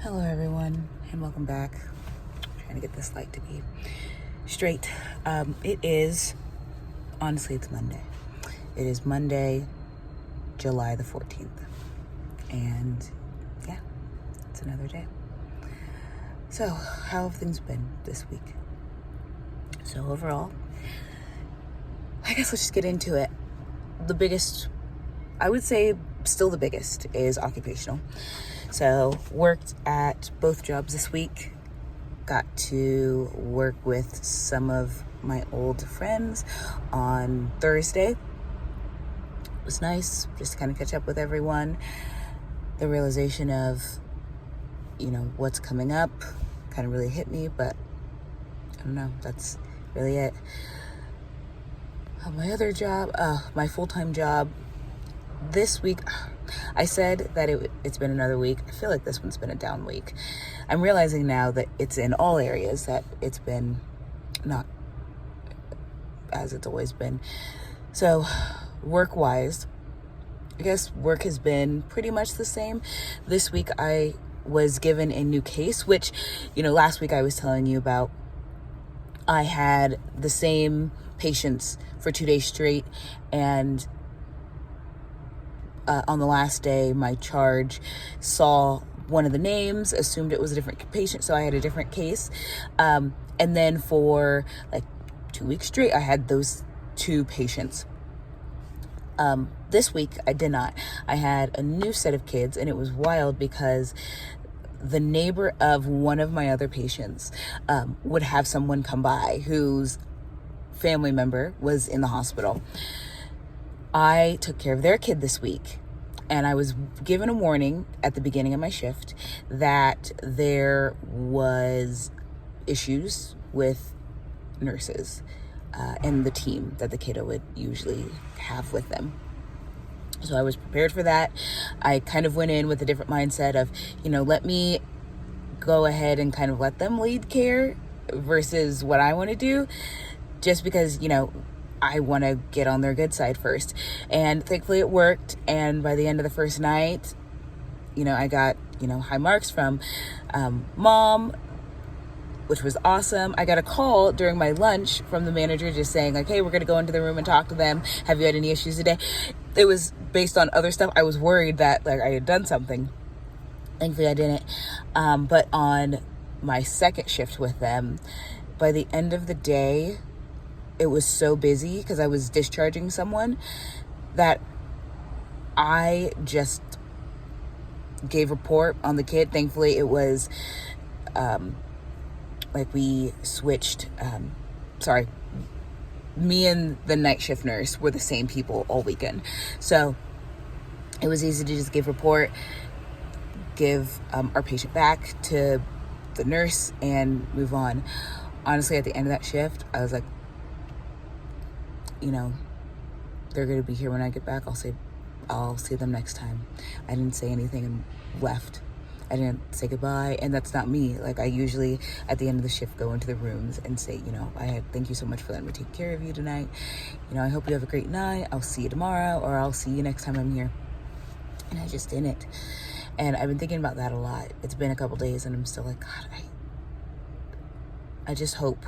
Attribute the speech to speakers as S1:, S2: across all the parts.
S1: Hello everyone and welcome back. I'm trying to get this light to be straight. It's Monday. It is Monday, July the 14th. And yeah, it's another day. So how have things been this week? So overall, I guess let's just get into it. The biggest, I would say still the biggest, is occupational. So worked at both jobs this week. Got to work with some of my old friends on Thursday. It was nice just to kind of catch up with everyone. The realization of, what's coming up kind of really hit me, but I don't know, that's really it. My other job, my full-time job, this week, I said that it's been another week. I feel like this one's been a down week. I'm realizing now that it's in all areas that it's been not as it's always been. So work-wise, I guess work has been pretty much the same. This week I was given a new case, which, last week I was telling you about. I had the same patients for 2 days straight, and on the last day, my charge saw one of the names, assumed it was a different patient, so I had a different case. And then for like 2 weeks straight, I had those two patients. This week, I did not. I had a new set of kids, and it was wild because the neighbor of one of my other patients would have someone come by whose family member was in the hospital. I took care of their kid this week, and I was given a warning at the beginning of my shift that there was issues with nurses and the team that the kiddo would usually have with them. So I was prepared for that. I kind of went in with a different mindset of, let me go ahead and kind of let them lead care versus what I want to do, just because, I want to get on their good side first. And thankfully it worked. And by the end of the first night, I got, high marks from mom, which was awesome. I got a call during my lunch from the manager just saying like, hey, we're going to go into the room and talk to them. Have you had any issues today? It was based on other stuff. I was worried that like I had done something. Thankfully I didn't. But on my second shift with them, by the end of the day, it was so busy because I was discharging someone that I just gave report on the kid. Thankfully, it was we switched. Me and the night shift nurse were the same people all weekend. So it was easy to just give report, give our patient back to the nurse, and move on. Honestly, at the end of that shift, I was like, they're going to be here when I get back. I'll see them next time. I didn't say anything and left. I didn't say goodbye, and that's not me. Like I usually at the end of the shift go into the rooms and say, thank you so much for letting me take care of you tonight. I hope you have a great night. I'll see you tomorrow, or I'll see you next time I'm here. And I just didn't. And I've been thinking about that a lot. It's been a couple days and I'm still like, God, I just hope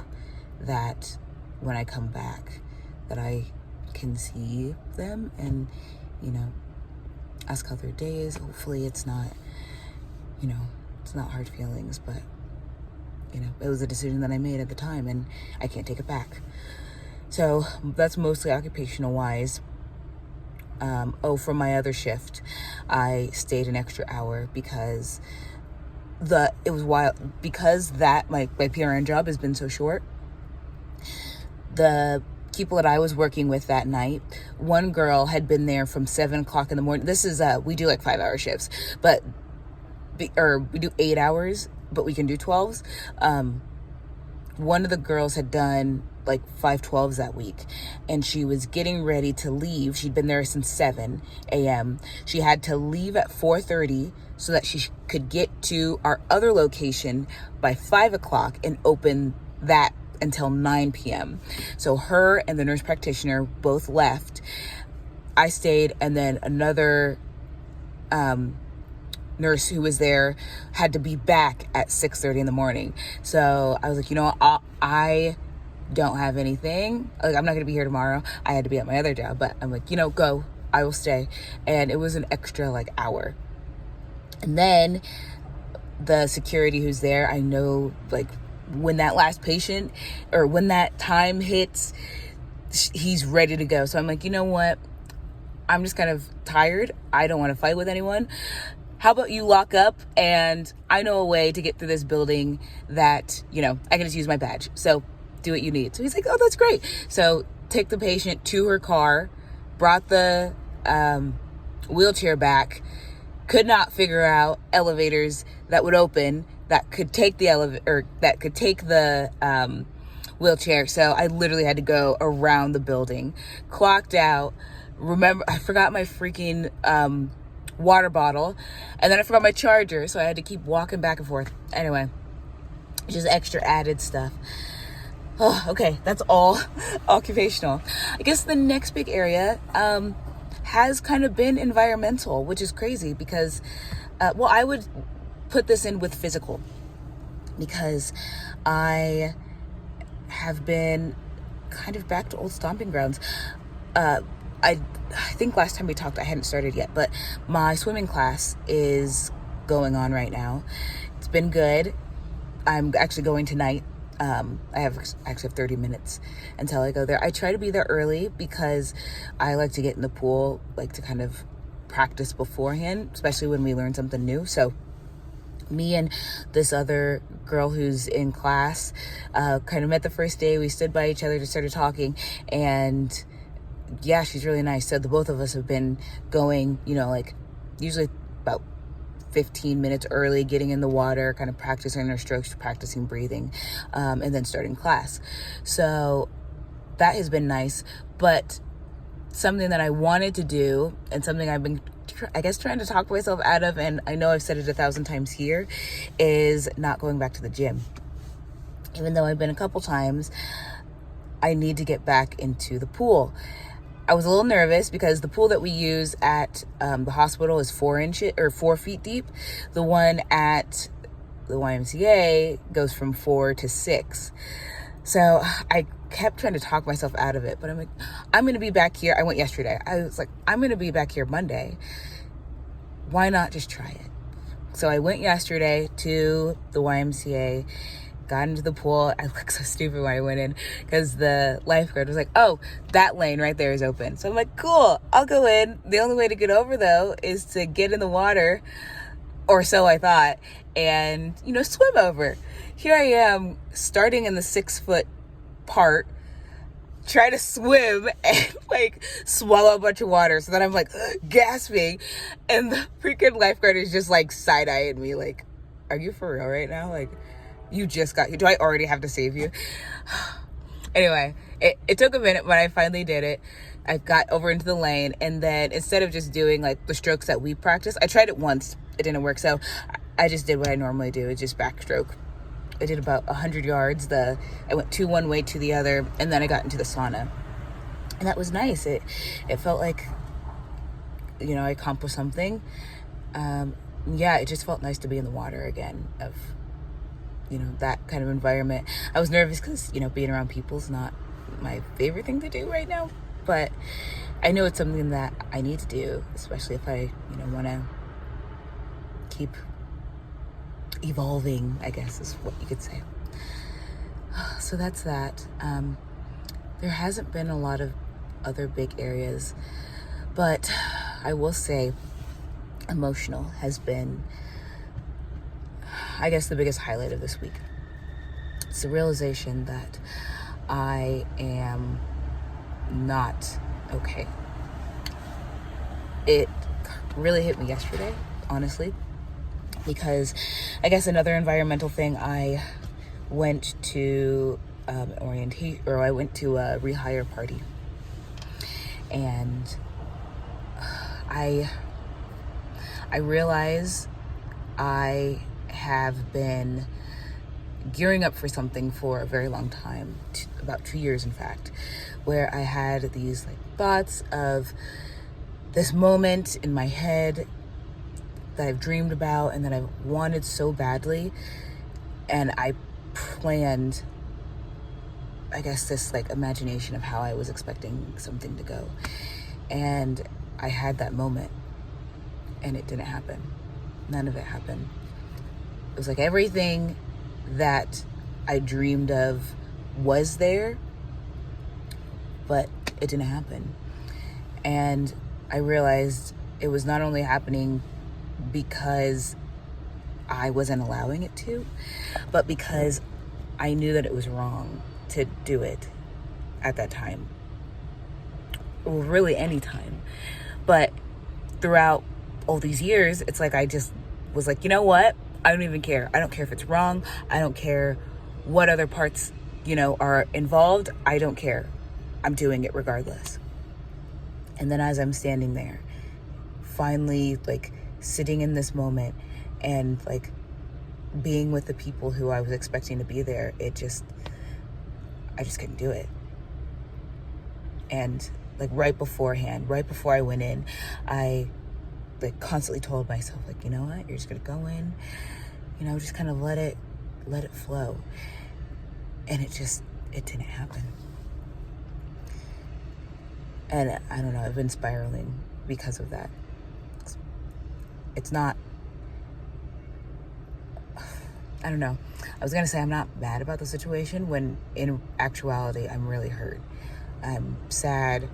S1: that when I come back that I can see them and, ask how their day is. Hopefully it's not, it's not hard feelings, but, it was a decision that I made at the time and I can't take it back. So that's mostly occupational wise. For my other shift, I stayed an extra hour because it was wild because that my PRN job has been so short. The people that I was working with that night, one girl had been there from 7 o'clock in the morning. This is we do like 5-hour shifts, but we do 8 hours, but we can do 12s. One of the girls had done like 5 12s that week, and she was getting ready to leave. She'd been there since 7 a.m. She had to leave at 4:30 so that she could get to our other location by 5 o'clock and open that until 9 p.m. So her and the nurse practitioner both left. I stayed, and then another nurse who was there had to be back at 6:30 in the morning. So I was like, I don't have anything. Like, I'm not going to be here tomorrow. I had to be at my other job, but I'm like, go. I will stay. And it was an extra hour. And then the security who's there, I know when that last patient or when that time hits, he's ready to go. So I'm like, you know what? I'm just kind of tired. I don't want to fight with anyone. How about you lock up, and I know a way to get through this building that, I can just use my badge. So do what you need. So he's like, oh, that's great. So take the patient to her car, brought the wheelchair back, could not figure out elevators that would open that could take the wheelchair. So I literally had to go around the building, clocked out. Remember, I forgot my freaking water bottle, and then I forgot my charger, so I had to keep walking back and forth. Anyway, just extra added stuff. Oh, okay, that's all occupational. I guess the next big area has kind of been environmental, which is crazy because, I would put this in with physical, because I have been kind of back to old stomping grounds. I think last time we talked, I hadn't started yet, but my swimming class is going on right now. It's been good. I'm actually going tonight. I actually have 30 minutes until I go there. I try to be there early because I like to get in the pool, to kind of practice beforehand, especially when we learn something new. So me and this other girl who's in class kind of met the first day. We stood by each other, just started talking, and yeah, she's really nice. So the both of us have been going, usually about 15 minutes early, getting in the water, kind of practicing our strokes, practicing breathing, and then starting class. So that has been nice. But something that I wanted to do, and something I've been, trying to talk myself out of, and I know I've said it 1,000 times here, is not going back to the gym. Even though I've been a couple times, I need to get back into the pool. I was a little nervous because the pool that we use at the hospital is 4 feet deep. The one at the YMCA goes from 4 to 6. So I kept trying to talk myself out of it, but I'm like, I'm going to be back here. I went yesterday. I was like, I'm going to be back here Monday. Why not just try it? So I went yesterday to the YMCA, got into the pool. I looked so stupid when I went in because the lifeguard was like, oh, that lane right there is open. So I'm like, cool, I'll go in. The only way to get over, though, is to get in the water, or so I thought, and, swim over. Here I am, starting in the 6-foot part, try to swim and swallow a bunch of water. So then I'm gasping, and the freaking lifeguard is just side-eyeing me are you for real right now? You just got here. Do I already have to save you? Anyway, it took a minute, but I finally did it. I got over into the lane, and then instead of just doing the strokes that we practice, I tried it once. It didn't work, so I just did what I normally do. It's just backstroke. I did about 100 yards. I went one way to the other, and then I got into the sauna, and that was nice. It felt like, I accomplished something. It just felt nice to be in the water again, of that kind of environment. I was nervous because, being around people is not my favorite thing to do right now, but I know it's something that I need to do, especially if I, want to keep evolving, I guess is what you could say. So that's that. There hasn't been a lot of other big areas, but I will say emotional has been, I guess, the biggest highlight of this week. It's the realization that I am not okay. It really hit me yesterday, honestly, because I guess another environmental thing, I went to I went to a rehire party, and I realize I have been gearing up for something for a very long time, about 2 years in fact, where I had these thoughts of this moment in my head that I've dreamed about and that I've wanted so badly. And I planned, I guess, this like imagination of how I was expecting something to go. And I had that moment and it didn't happen. None of it happened. It was like everything that I dreamed of was there, but it didn't happen. And I realized it was not only happening because I wasn't allowing it to, but because I knew that it was wrong to do it at that time. Or really any time. But throughout all these years, it's like I just was like, you know what? I don't even care. I don't care if it's wrong. I don't care what other parts, are involved. I don't care. I'm doing it regardless. And then as I'm standing there, finally like sitting in this moment and like being with the people who I was expecting to be there, I just couldn't do it. And like right before I went in, I like constantly told myself, like, you know what, you're just gonna go in, just kind of let it flow. And it didn't happen. And I don't know, I've been spiraling because of that. It's not, I don't know. I was gonna say I'm not mad about the situation when in actuality I'm really hurt. I'm sad,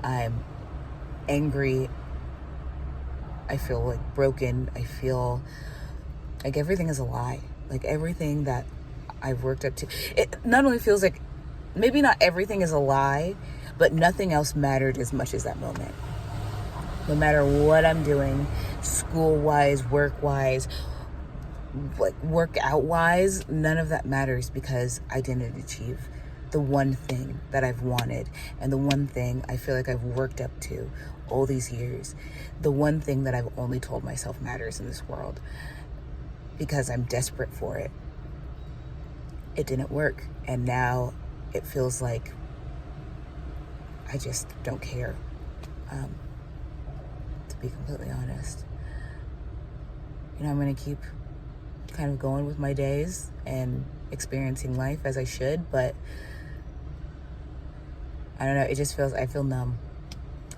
S1: I'm angry, I feel like broken, I feel like everything is a lie. Like everything that I've worked up to, it not only feels like, maybe not everything is a lie, but nothing else mattered as much as that moment. No matter what I'm doing, school-wise, work-wise, like workout-wise, none of that matters because I didn't achieve the one thing that I've wanted and the one thing I feel like I've worked up to all these years. The one thing that I've only told myself matters in this world because I'm desperate for it. It didn't work. And now it feels like I just don't care, to be completely honest. I'm going to keep kind of going with my days and experiencing life as I should, but I don't know, I feel numb,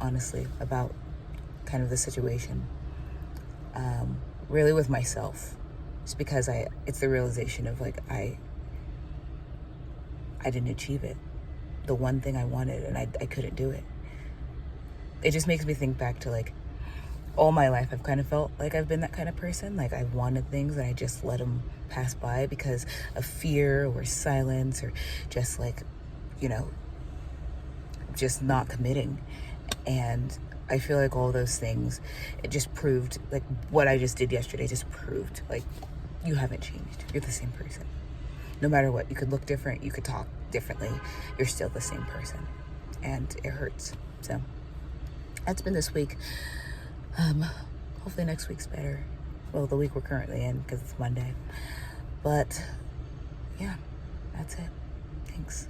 S1: honestly, about kind of the situation. Really with myself. Just because it's the realization of like, I didn't achieve it. The one thing I wanted, and I couldn't do it. It just makes me think back to like all my life. I've kind of felt like I've been that kind of person. Like I've wanted things and I just let them pass by because of fear or silence or just like, just not committing. And I feel like all those things, it just proved, like what I just did yesterday just proved like you haven't changed. You're the same person. No matter what, you could look different, you could talk differently, you're still the same person. And it hurts. So that's been this week. Hopefully next week's better. Well, the week we're currently in because it's Monday. But yeah, that's it. Thanks.